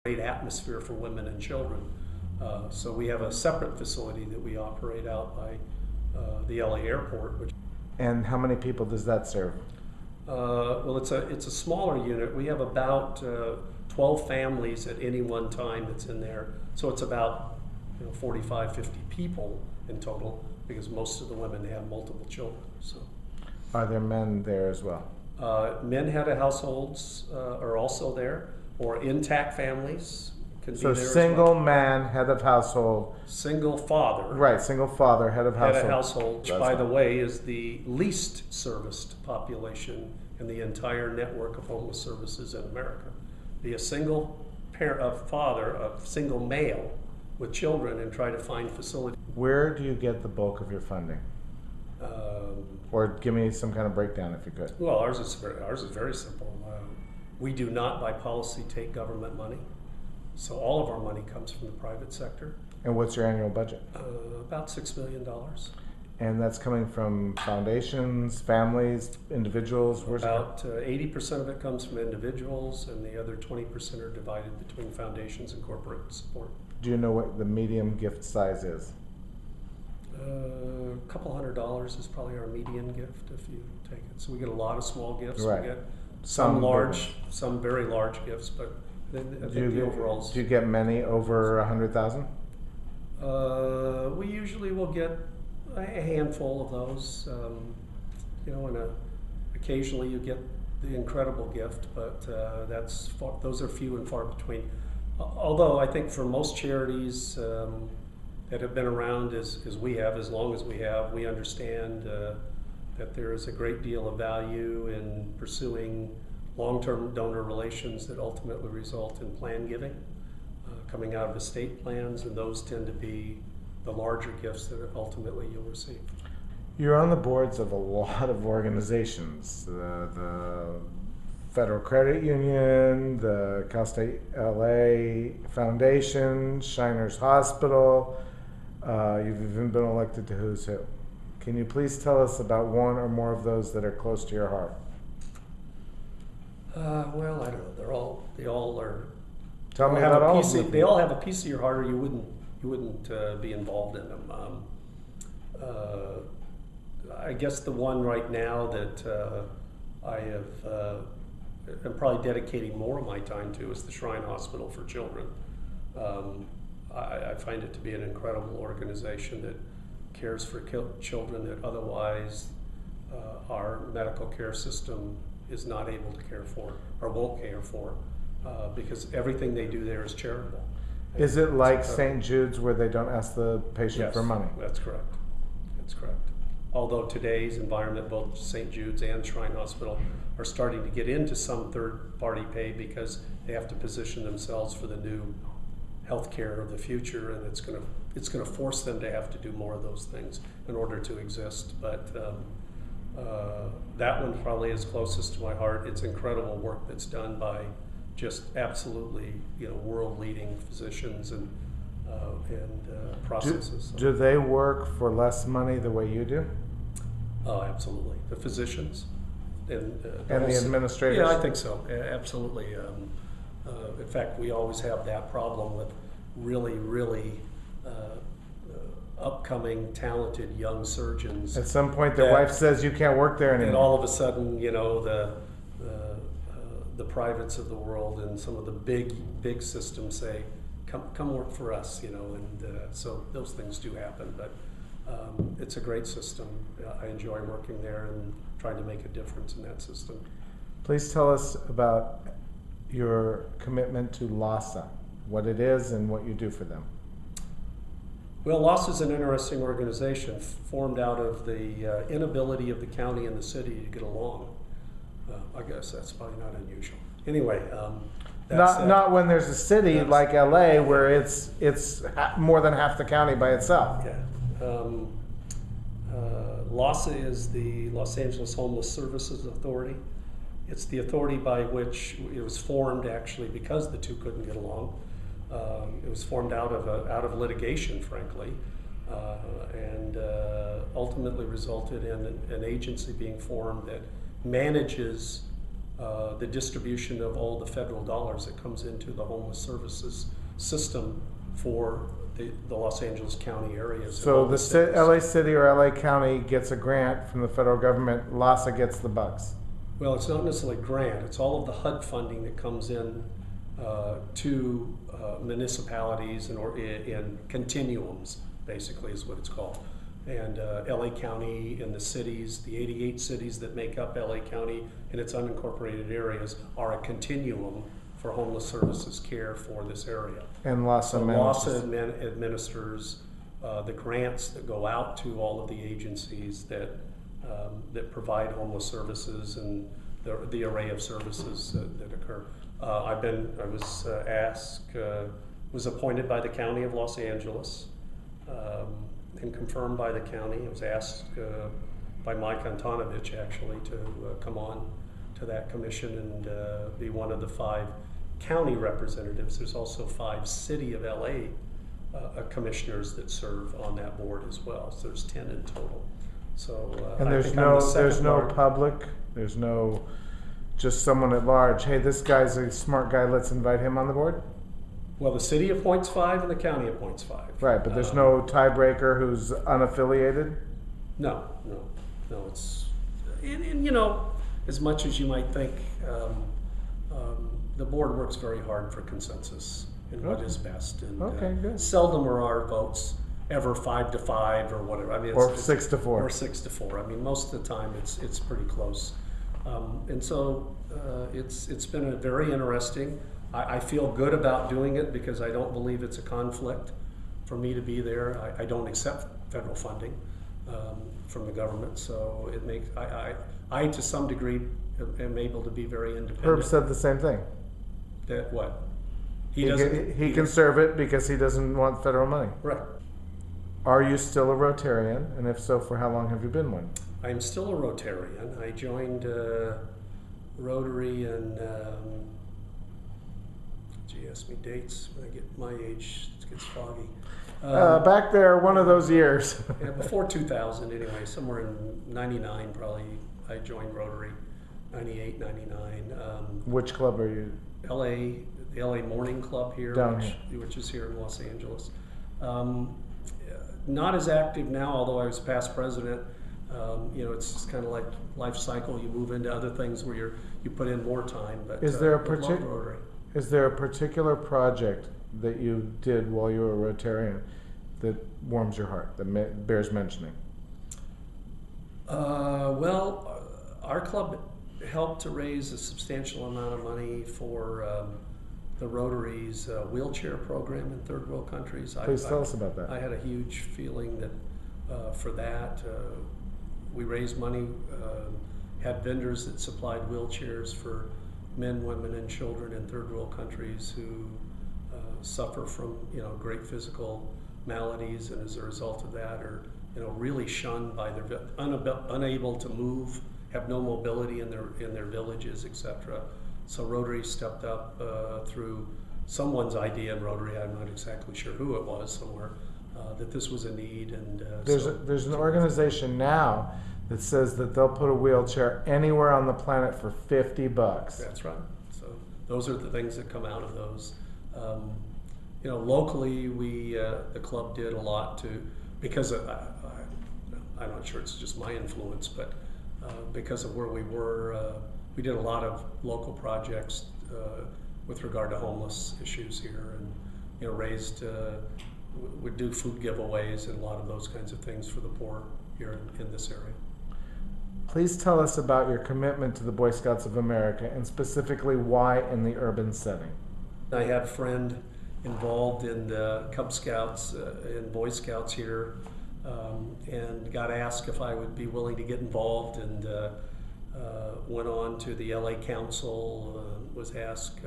great atmosphere for women and children. So we have a separate facility that we operate out by the LA airport. And how many people does that serve? Well, it's a smaller unit. We have about 12 families at any one time that's in there. So it's about 45, 50 people in total, because most of the women have multiple children. So, are there men there as well? Men head of households are also there, or intact families can be there. So as single well. man, head of household. Single father. Right, single father, head of household. Head of household, which, That's by fine. the way, is the least serviced population in the entire network of homeless services in America. Be a single parent, a father, a single male with children, and try to find facilities. Where do you get the bulk of your funding? Or give me some kind of breakdown if you could. Well, ours is very simple. We do not, by policy, take government money. So all of our money comes from the private sector. And what's your annual budget? About $6 million. And that's coming from foundations, families, individuals? Where's About 80% of it comes from individuals, and the other 20% are divided between foundations and corporate support. Do you know what the medium gift size is? A couple $100 is probably our median gift if you take it. So we get a lot of small gifts. Right. We get Some some big large, ones. some very large gifts, but I think the overall. Do you get many over 100,000? We usually will get a handful of those. And occasionally you get the incredible gift, but those are few and far between. Although I think for most charities that have been around as long as we have, we understand that there is a great deal of value in pursuing long-term donor relations that ultimately result in plan giving, coming out of estate plans, and those tend to be the larger gifts that ultimately you'll receive. You're on the boards of a lot of organizations, the Federal Credit Union, the Cal State LA Foundation, Shriners Hospital. You've even been elected to Who's Who. Can you please tell us about one or more of those that are close to your heart? Well, I don't know. They all are. Tell me about all of them. They all have a piece of your heart, or you wouldn't be involved in them. I guess the one right now that I'm probably dedicating more of my time to is the Shrine Hospital for Children. I find it to be an incredible organization that cares for children that otherwise our medical care system is not able to care for or won't care for, because everything they do there is charitable. Is it like St. Jude's where they don't ask the patient for money? That's correct. That's correct. Although today's environment, both St. Jude's and Shrine Hospital are starting to get into some third-party pay because they have to position themselves for the new healthcare of the future, and it's going to force them to have to do more of those things in order to exist. But that one probably is closest to my heart. It's incredible work that's done by just absolutely world-leading physicians and processes. Do they work for less money the way you do? Oh, absolutely. The physicians and the administrators? Yeah, I think so. Absolutely. In fact, we always have that problem with really, really upcoming, talented young surgeons. At some point, their wife says you can't work there anymore. And all of a sudden, the privates of the world and some of the big systems say, come work for us, and so those things do happen. But it's a great system. I enjoy working there and trying to make a difference in that system. Please tell us about your commitment to LAHSA, what it is and what you do for them. Well, LAHSA is an interesting organization formed out of the inability of the county and the city to get along. I guess that's probably not unusual. Anyway, not when there's a city like LA where it's more than half the county by itself. Yeah. LAHSA is the Los Angeles Homeless Services Authority. It's the authority by which it was formed, actually, because the two couldn't get along. It was formed out of litigation, frankly, and ultimately resulted in an agency being formed that manages the distribution of all the federal dollars that comes into the homeless services system for the Los Angeles County areas. So the LA City or LA County gets a grant from the federal government, LAHSA gets the bucks. Well, it's not necessarily grant, it's all of the HUD funding that comes in to municipalities in continuums, basically is what it's called. And LA County and the cities, the 88 cities that make up LA County and its unincorporated areas are a continuum for homeless services care for this area. And LAHSA So manages. LAHSA administers the grants that go out to all of the agencies that provide homeless services and the array of services that occur. I was appointed by the County of Los Angeles and confirmed by the county. I was asked by Mike Antonovich actually to come on to that commission and be one of the 5 county representatives. There's also 5 City of LA commissioners that serve on that board as well. So there's 10 in total. So And I there's think I'm the there's second no largest. public, there's no just someone at large. Hey, this guy's a smart guy, let's invite him on the board? Well, the city appoints 5 and the county appoints 5. Right, but there's no tiebreaker who's unaffiliated? No. It's and you know, as much as you might think, the board works very hard for consensus and what Okay. is best. And Okay, good. seldom are our votes ever 5-5 or whatever. I mean, Or 6-4. Or 6-4. I mean, most of the time it's pretty close. And so it's been a very interesting. I feel good about doing it because I don't believe it's a conflict for me to be there. I don't accept federal funding from the government, so it makes I to some degree am able to be very independent. Herb said the same thing. That what? He can serve it because he doesn't want federal money. Right. Are you still a Rotarian? And if so, for how long have you been one? I'm still a Rotarian. I joined Rotary in, gee, ask me dates. When I get my age, it gets foggy. Back there, one of those years. Yeah, before 2000 anyway, somewhere in 99 probably, I joined Rotary, 98, 99. Which club are you? The LA Morning Club here, Down which is here in Los Angeles. Not as active now, although I was past president. You know, it's just kind of like life cycle. You move into other things where you put in more time. But Is there a but love Rotary. Is there a particular project that you did while you were a Rotarian that warms your heart, that bears mentioning? Well, our club helped to raise a substantial amount of money for the Rotary's wheelchair program in third world countries. Please tell us about that. I had a huge feeling that for that. We raised money, had vendors that supplied wheelchairs for men, women, and children in third world countries who suffer from great physical maladies, and as a result of that are really shunned by their unable to move, have no mobility in their villages, etc. So Rotary stepped up through someone's idea in Rotary. I'm not exactly sure who it was, somewhere that this was a need. And there's an organization now that says that they'll put a wheelchair anywhere on the planet for $50. That's right. So those are the things that come out of those. Locally, the club did a lot because I'm not sure it's just my influence, but because of where we were, we did a lot of local projects with regard to homeless issues here, and raised, would do food giveaways and a lot of those kinds of things for the poor here in this area. Please tell us about your commitment to the Boy Scouts of America, and specifically why in the urban setting. I had a friend involved in the Cub Scouts and Boy Scouts here, and got asked if I would be willing to get involved, and went on to the LA Council, was asked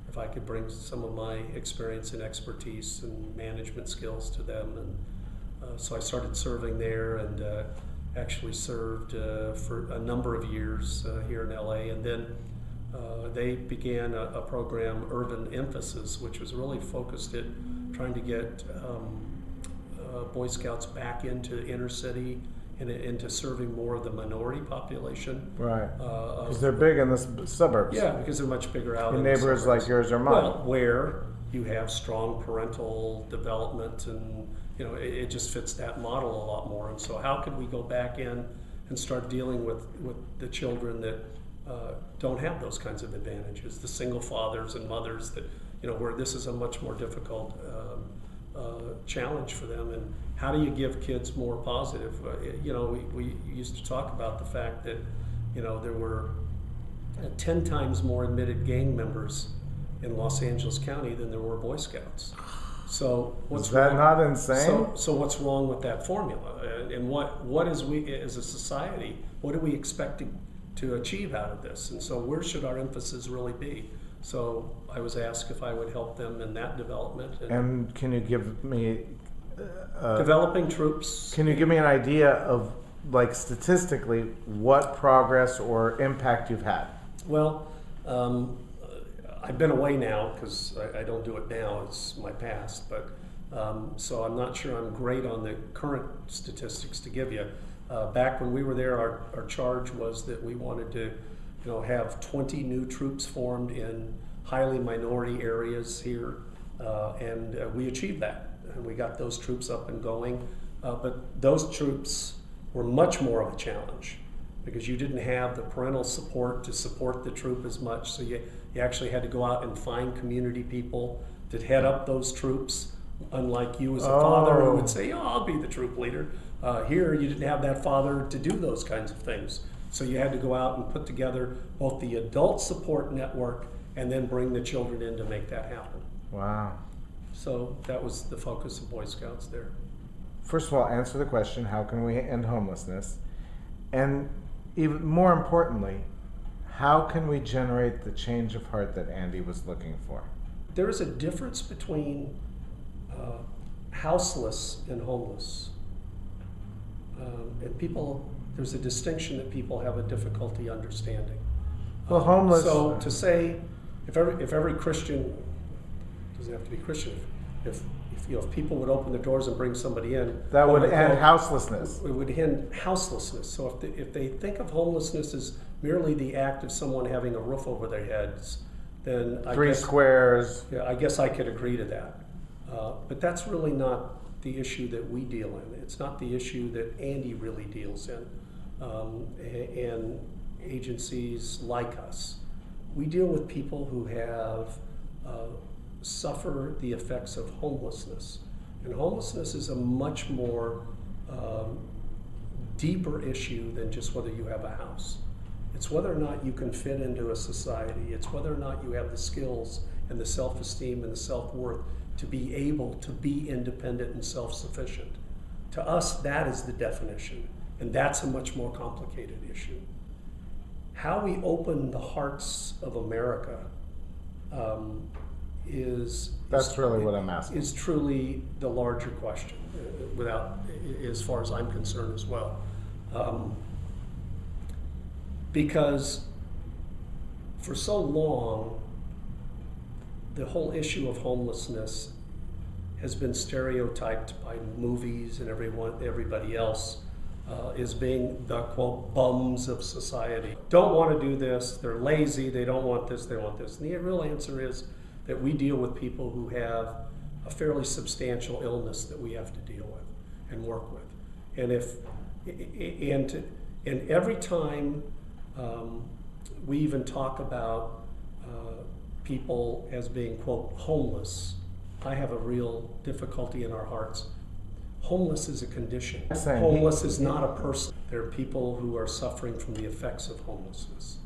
if I could bring some of my experience and expertise and management skills to them, and so I started serving there, and actually served for a number of years here in LA, and then they began a program, Urban Emphasis, which was really focused at trying to get Boy Scouts back into inner city into serving more of the minority population. Right. Of- Because they're big in the suburbs. Yeah, because they're much bigger out In in the neighborhoods suburbs. like yours or mine. Well, where you have strong parental development, and it just fits that model a lot more. And so, how can we go back in and start dealing with the children that don't have those kinds of advantages, the single fathers and mothers that where this is a much more difficult challenge for them, and how do you give kids more positive? We used to talk about the fact that there were 10 times more admitted gang members in Los Angeles County than there were Boy Scouts. So what's Is that wrong? not insane? So what's wrong with that formula? And what is we as a society? What are we expecting to achieve out of this? And so where should our emphasis really be? So I was asked if I would help them in that development. And can you give me Developing troops. Can you give me an idea of, like, statistically, what progress or impact you've had? Well, I've been away now because I don't do it now. It's my past, but so I'm not sure I'm great on the current statistics to give you. Back when we were there, our charge was that we wanted to, have 20 new troops formed in highly minority areas here, and we achieved that. And we got those troops up and going, but those troops were much more of a challenge because you didn't have the parental support to support the troop as much. So you actually had to go out and find community people that head up those troops, unlike you as a father who would say, I'll be the troop leader. Here, you didn't have that father to do those kinds of things. So you had to go out and put together both the adult support network and then bring the children in to make that happen. Wow. So that was the focus of Boy Scouts there. First of all, answer the question, how can we end homelessness? And even more importantly, how can we generate the change of heart that Andy was looking for? There is a difference between houseless and homeless. And people, there's a distinction that people have a difficulty understanding. Well, homeless. So to say, if every Christian, doesn't have to be Christian, if people would open the doors and bring somebody in, That would quote, end unquote, houselessness. it would end houselessness. So if they think of homelessness as merely the act of someone having a roof over their heads, then Three squares. I guess I could agree to that. But that's really not the issue that we deal in. It's not the issue that Andy really deals in, and agencies like us. We deal with people who have suffer the effects of homelessness. And homelessness is a much more deeper issue than just whether you have a house. It's whether or not you can fit into a society. It's whether or not you have the skills and the self-esteem and the self-worth to be able to be independent and self-sufficient. To us, that is the definition, and that's a much more complicated issue. How we open the hearts of America That's really what I'm asking. Is truly the larger question, as far as I'm concerned as well. Because for so long, the whole issue of homelessness has been stereotyped by movies and everybody else as being the, quote, bums of society. Don't want to do this, they're lazy, they don't want this, they want this. And the real answer is that we deal with people who have a fairly substantial illness that we have to deal with and work with. And every time we even talk about people as being, quote, homeless, I have a real difficulty in our hearts. Homeless is a condition. Homeless is not a person. There are people who are suffering from the effects of homelessness.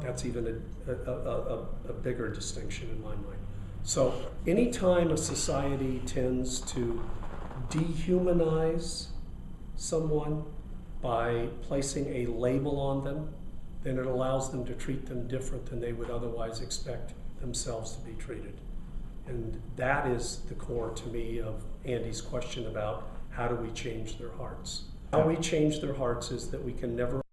That's even a bigger distinction in my mind. So anytime a society tends to dehumanize someone by placing a label on them, then it allows them to treat them different than they would otherwise expect themselves to be treated. And that is the core to me of Andy's question about how do we change their hearts. How we change their hearts is that we can never